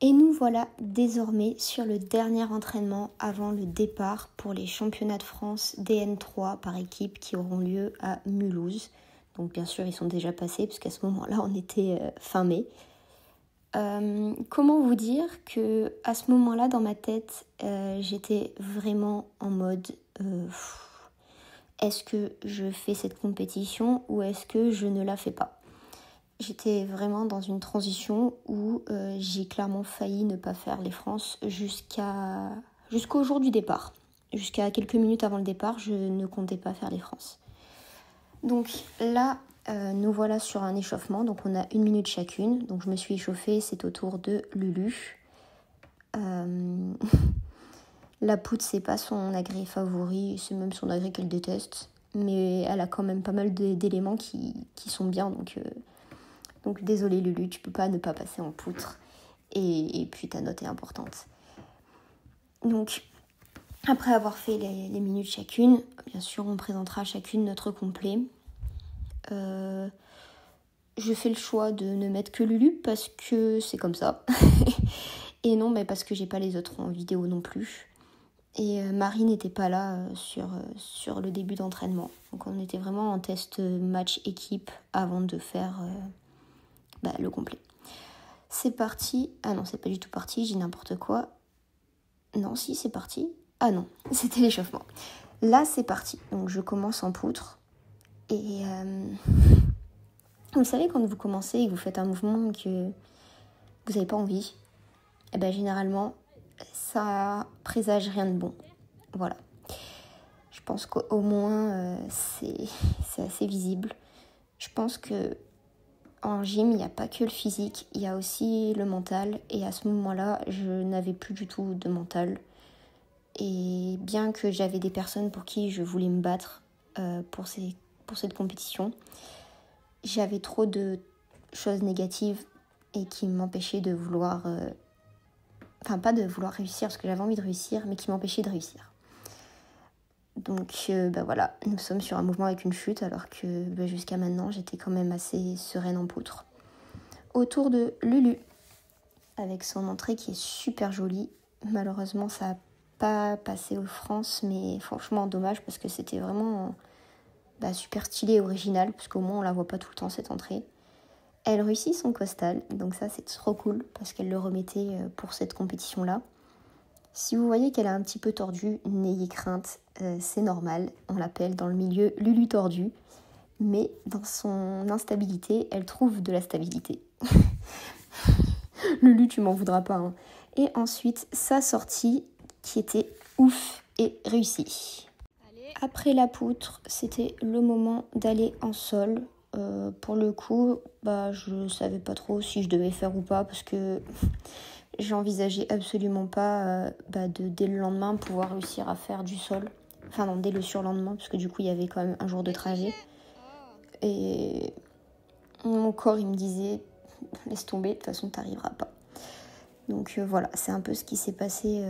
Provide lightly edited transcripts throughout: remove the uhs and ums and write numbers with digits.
Et nous voilà désormais sur le dernier entraînement avant le départ pour les championnats de France DN3 par équipe qui auront lieu à Mulhouse. Donc bien sûr ils sont déjà passés puisqu'à ce moment-là on était fin mai. Comment vous dire que à ce moment-là dans ma tête j'étais vraiment en mode est-ce que je fais cette compétition ou est-ce que je ne la fais pas? J'étais vraiment dans une transition où j'ai clairement failli ne pas faire les France jusqu'au jour du départ. Jusqu'à quelques minutes avant le départ, je ne comptais pas faire les France. Donc là, nous voilà sur un échauffement. Donc on a 1 minute chacune. Donc je me suis échauffée, c'est au tour de Lulu. La poutre, c'est pas son agrès favori, c'est même son agrès qu'elle déteste. Mais elle a quand même pas mal d'éléments qui sont bien, donc désolée Lulu, tu peux pas ne pas passer en poutre. Et puis ta note est importante. Donc après avoir fait les minutes chacune, bien sûr on présentera chacune notre complet. Je fais le choix de ne mettre que Lulu parce que c'est comme ça. Et non, mais parce que j'ai pas les autres en vidéo non plus. Et Marie n'était pas là sur le début d'entraînement. Donc on était vraiment en test match équipe avant de faire le complet. C'est parti. Ah non, c'est pas du tout parti, j'ai n'importe quoi. Non, si, c'est parti. Ah non, c'était l'échauffement. Là, c'est parti. Donc je commence en poutre. Et vous savez, quand vous commencez et que vous faites un mouvement que vous n'avez pas envie, et ben généralement, ça présage rien de bon. Voilà. Je pense qu'au moins, c'est assez visible. Je pense que en gym, il n'y a pas que le physique, il y a aussi le mental. Et à ce moment-là, je n'avais plus du tout de mental. Et bien que j'avais des personnes pour qui je voulais me battre pour cette compétition, j'avais trop de choses négatives et qui m'empêchaient de vouloir... pas de vouloir réussir, parce que j'avais envie de réussir, mais qui m'empêchaient de réussir. Donc voilà, nous sommes sur un mouvement avec une chute, alors que jusqu'à maintenant, j'étais quand même assez sereine en poutre. Autour de Lulu, avec son entrée qui est super jolie. Malheureusement, ça n'a pas passé aux France, mais franchement, dommage, parce que c'était vraiment super stylé et original, parce qu'au moins, on la voit pas tout le temps, cette entrée. Elle réussit son costal, donc ça, c'est trop cool, parce qu'elle le remettait pour cette compétition-là. Si vous voyez qu'elle est un petit peu tordue, n'ayez crainte, c'est normal. On l'appelle dans le milieu Lulu tordue. Mais dans son instabilité, elle trouve de la stabilité. Lulu, tu m'en voudras pas. Hein. Et ensuite, sa sortie qui était ouf et réussie. Après la poutre, c'était le moment d'aller en sol. Pour le coup, je savais pas trop si je devais faire ou pas parce que... J'envisageais absolument pas dès le lendemain pouvoir réussir à faire du sol. Enfin non, dès le surlendemain, parce que du coup il y avait quand même un jour de trajet. Et mon corps il me disait laisse tomber, de toute façon t'arriveras pas. Donc voilà, c'est un peu ce qui s'est passé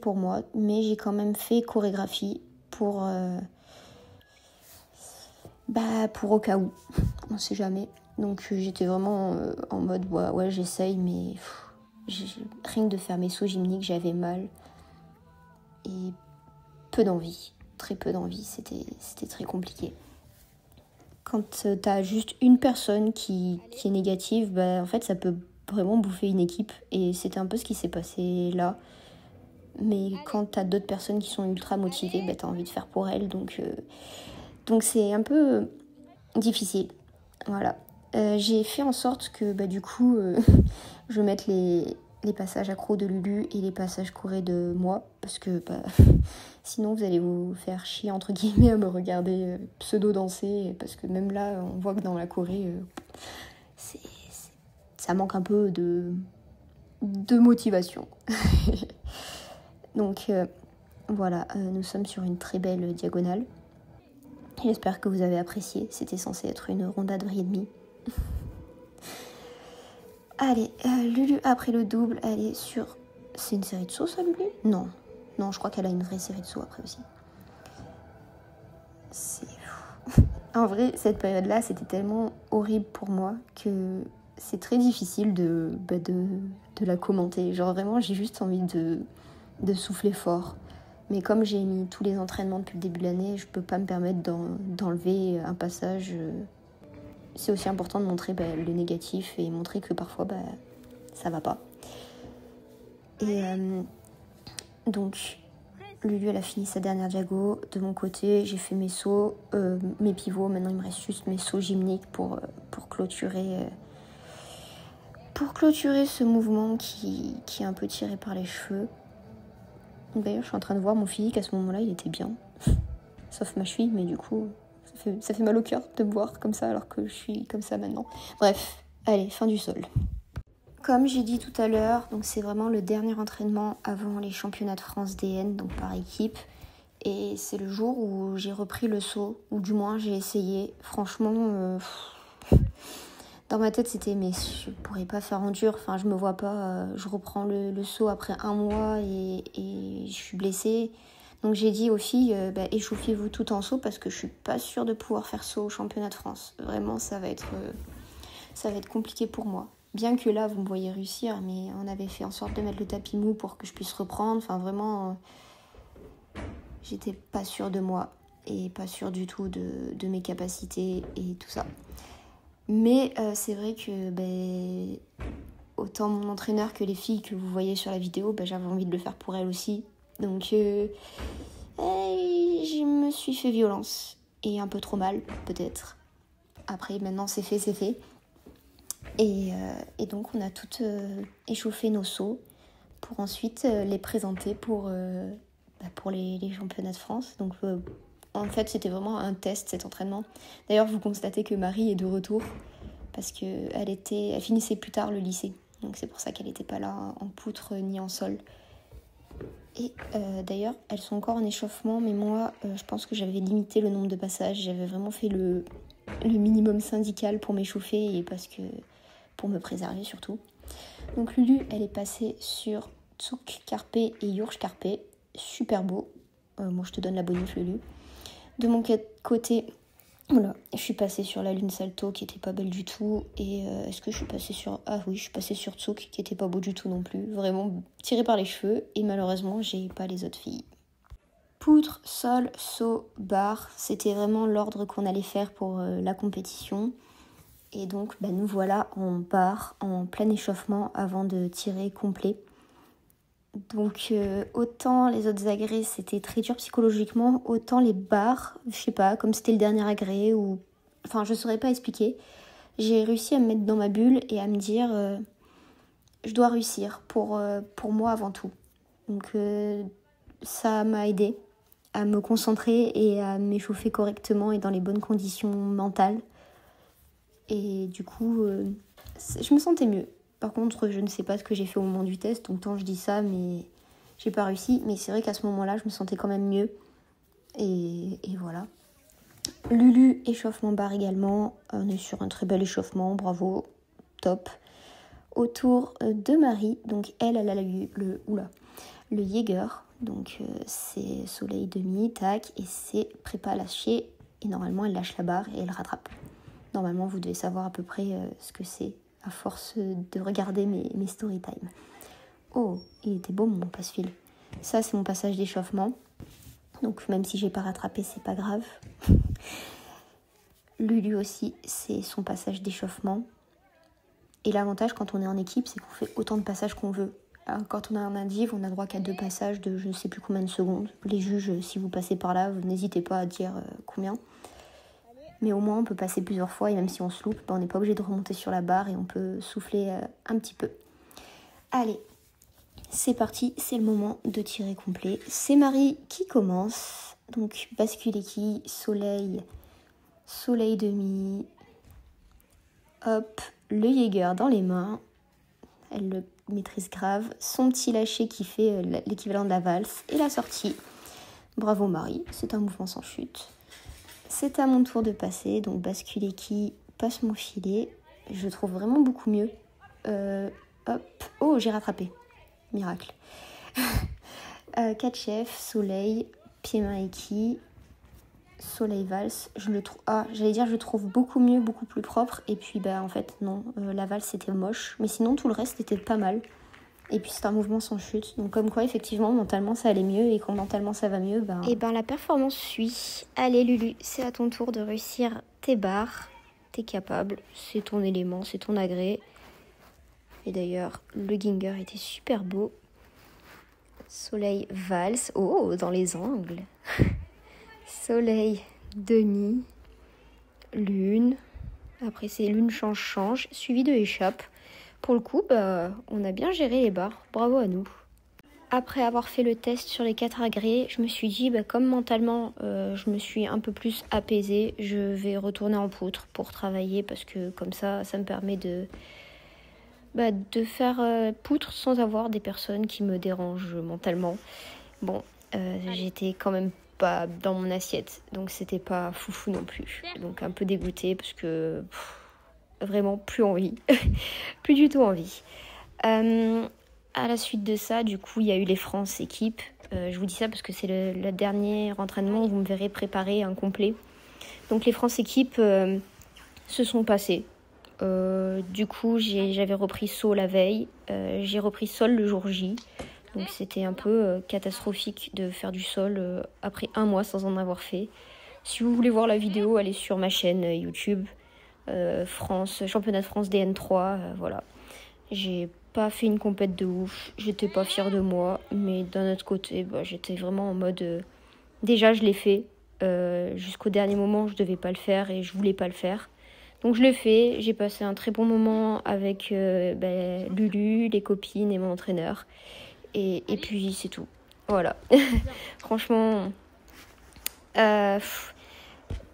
pour moi. Mais j'ai quand même fait chorégraphie pour au cas où, on sait jamais. Donc j'étais vraiment en mode ouais j'essaye, mais rien que de faire mes sauts gymniques j'avais mal et peu d'envie, très peu d'envie, c'était très compliqué. Quand t'as juste une personne qui est négative, en fait ça peut vraiment bouffer une équipe et c'était un peu ce qui s'est passé là. Mais quand t'as d'autres personnes qui sont ultra motivées, t'as envie de faire pour elles, donc c'est un peu difficile, voilà. J'ai fait en sorte que du coup je mette les passages accros de Lulu et les passages chorés de moi parce que sinon vous allez vous faire chier entre guillemets à me regarder pseudo danser parce que même là on voit que dans la choré ça manque un peu de motivation. Donc voilà, nous sommes sur une très belle diagonale. J'espère que vous avez apprécié, c'était censé être une rondade vrille et demie. Allez, Lulu, après le double, elle est sur... C'est une série de sauts, ça, Lulu ? Non, je crois qu'elle a une vraie série de sauts après aussi. C'est fou. En vrai, cette période-là, c'était tellement horrible pour moi que c'est très difficile de la commenter. Genre vraiment, j'ai juste envie de souffler fort. Mais comme j'ai mis tous les entraînements depuis le début de l'année, je peux pas me permettre d'enlever un passage. C'est aussi important de montrer le négatif et montrer que parfois ça va pas. Et donc Lulu elle a fini sa dernière diago. De mon côté, j'ai fait mes sauts, mes pivots. Maintenant il me reste juste mes sauts gymniques pour clôturer ce mouvement qui est un peu tiré par les cheveux. D'ailleurs je suis en train de voir mon physique à ce moment-là, il était bien. Sauf ma cheville, mais du coup ça fait mal au cœur de me voir comme ça alors que je suis comme ça maintenant. Bref, allez, fin du sol. Comme j'ai dit tout à l'heure, donc c'est vraiment le dernier entraînement avant les championnats de France DN, donc par équipe. Et c'est le jour où j'ai repris le saut, ou du moins j'ai essayé. Franchement, dans ma tête c'était mais je pourrais pas faire en dur. Enfin, je me vois pas, je reprends le saut après 1 mois et je suis blessée. Donc j'ai dit aux filles, échauffez-vous tout en saut parce que je suis pas sûre de pouvoir faire saut au championnat de France. Vraiment, ça va être compliqué pour moi. Bien que là, vous me voyez réussir, mais on avait fait en sorte de mettre le tapis mou pour que je puisse reprendre. Enfin, vraiment, j'étais pas sûre de moi et pas sûre du tout de mes capacités et tout ça. Mais c'est vrai que autant mon entraîneur que les filles que vous voyez sur la vidéo, j'avais envie de le faire pour elles aussi. Donc, je me suis fait violence. Et un peu trop mal, peut-être. Après, maintenant, c'est fait. Et donc on a toutes échauffé nos sauts pour ensuite les présenter pour les championnats de France. Donc en fait c'était vraiment un test cet entraînement. D'ailleurs vous constatez que Marie est de retour parce qu'elle finissait plus tard le lycée. Donc c'est pour ça qu'elle n'était pas là en poutre ni en sol. Et d'ailleurs elles sont encore en échauffement, mais moi je pense que j'avais limité le nombre de passages. J'avais vraiment fait le minimum syndical pour m'échauffer et pour me préserver surtout. Donc Lulu, elle est passée sur Tsuk Carpe et Yurch Carpe. Super beau. Moi, je te donne la bonif, Lulu. De mon côté, voilà, je suis passée sur la Lune Salto qui était pas belle du tout. Et est-ce que je suis passée sur... Ah oui, je suis passée sur Tsuk qui était pas beau du tout non plus. Vraiment tiré par les cheveux. Et malheureusement, j'ai pas les autres filles. Poutre, sol, saut, barre. C'était vraiment l'ordre qu'on allait faire pour la compétition. Et donc nous voilà en barre, en plein échauffement avant de tirer complet. Donc autant les autres agrès c'était très dur psychologiquement, autant les barres, je sais pas, comme c'était le dernier agrès ou... Enfin je saurais pas expliquer. J'ai réussi à me mettre dans ma bulle et à me dire je dois réussir pour moi avant tout. Donc ça m'a aidé à me concentrer et à m'échauffer correctement et dans les bonnes conditions mentales. Et du coup, je me sentais mieux. Par contre, je ne sais pas ce que j'ai fait au moment du test. Tout le temps, je dis ça, mais j'ai pas réussi. Mais c'est vrai qu'à ce moment-là, je me sentais quand même mieux. Et voilà. Lulu, échauffement barre également. On est sur un très bel échauffement. Bravo. Top. Autour de Marie. Donc, elle a eu le Jaeger. Donc, c'est soleil demi, tac. Et c'est prépa lâcher. Et normalement, elle lâche la barre et elle rattrape. Normalement, vous devez savoir à peu près ce que c'est à force de regarder mes story time. Oh, il était beau mon passe-fil. Ça, c'est mon passage d'échauffement. Donc, même si j'ai pas rattrapé, c'est pas grave. Lulu aussi, c'est son passage d'échauffement. Et l'avantage quand on est en équipe, c'est qu'on fait autant de passages qu'on veut. Alors, quand on a un indiv, on a droit qu'à 2 passages de je ne sais plus combien de secondes. Les juges, si vous passez par là, vous n'hésitez pas à dire combien. Mais au moins, on peut passer plusieurs fois et même si on se loupe, on n'est pas obligé de remonter sur la barre et on peut souffler un petit peu. Allez, c'est parti, c'est le moment de tirer complet. C'est Marie qui commence. Donc, bascule équille, soleil demi. Hop, le Jaeger dans les mains. Elle le maîtrise grave. Son petit lâcher qui fait l'équivalent de la valse. Et la sortie. Bravo Marie, c'est un mouvement sans chute. C'est à mon tour de passer, donc basculer qui passe mon filet. Je trouve vraiment beaucoup mieux. Hop. Oh, j'ai rattrapé. Miracle. 4 chefs, soleil, pied-main équille. Soleil Valse, j'allais dire je le trouve beaucoup mieux, beaucoup plus propre. Et puis en fait non, la valse c'était moche. Mais sinon tout le reste était pas mal. Et puis c'est un mouvement sans chute. Donc comme quoi effectivement mentalement ça allait mieux. Et quand mentalement ça va mieux, la performance suit. Allez Lulu, c'est à ton tour de réussir tes barres. T'es capable, c'est ton élément, c'est ton agrès. Et d'ailleurs le Ginger était super beau. Soleil Valse, oh dans les angles. Soleil, demi, lune, après c'est lune change, suivi de échappe. Pour le coup, on a bien géré les barres, bravo à nous. Après avoir fait le test sur les 4 agrès, je me suis dit, comme mentalement je me suis un peu plus apaisée, je vais retourner en poutre pour travailler parce que comme ça me permet de faire poutre sans avoir des personnes qui me dérangent mentalement. Bon, j'étais quand même pas dans mon assiette, donc c'était pas foufou non plus. Donc un peu dégoûtée parce que vraiment plus envie, plus du tout envie. À la suite de ça, du coup, il y a eu les France équipes. Je vous dis ça parce que c'est le dernier entraînement où vous me verrez préparer un complet. Donc les France équipes se sont passées. Du coup, j'avais repris saut la veille, j'ai repris sol le jour J. Donc c'était un peu catastrophique de faire du sol après 1 mois sans en avoir fait. Si vous voulez voir la vidéo, allez sur ma chaîne YouTube, championnat de France DN3, voilà. J'ai pas fait une compète de ouf, j'étais pas fière de moi, mais d'un autre côté, j'étais vraiment en mode... déjà, je l'ai fait, jusqu'au dernier moment, je devais pas le faire et je voulais pas le faire. Donc je l'ai fait, j'ai passé un très bon moment avec Lulu, les copines et mon entraîneur. Et puis c'est tout. Voilà. Franchement,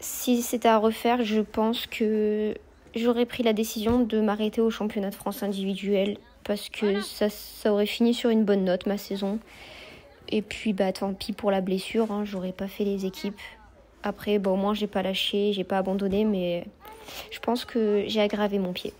si c'était à refaire, je pense que j'aurais pris la décision de m'arrêter au championnat de France individuel parce que ça aurait fini sur une bonne note ma saison. Et puis tant pis pour la blessure, hein, j'aurais pas fait les équipes. Après, au moins j'ai pas lâché, j'ai pas abandonné, mais je pense que j'ai aggravé mon pied.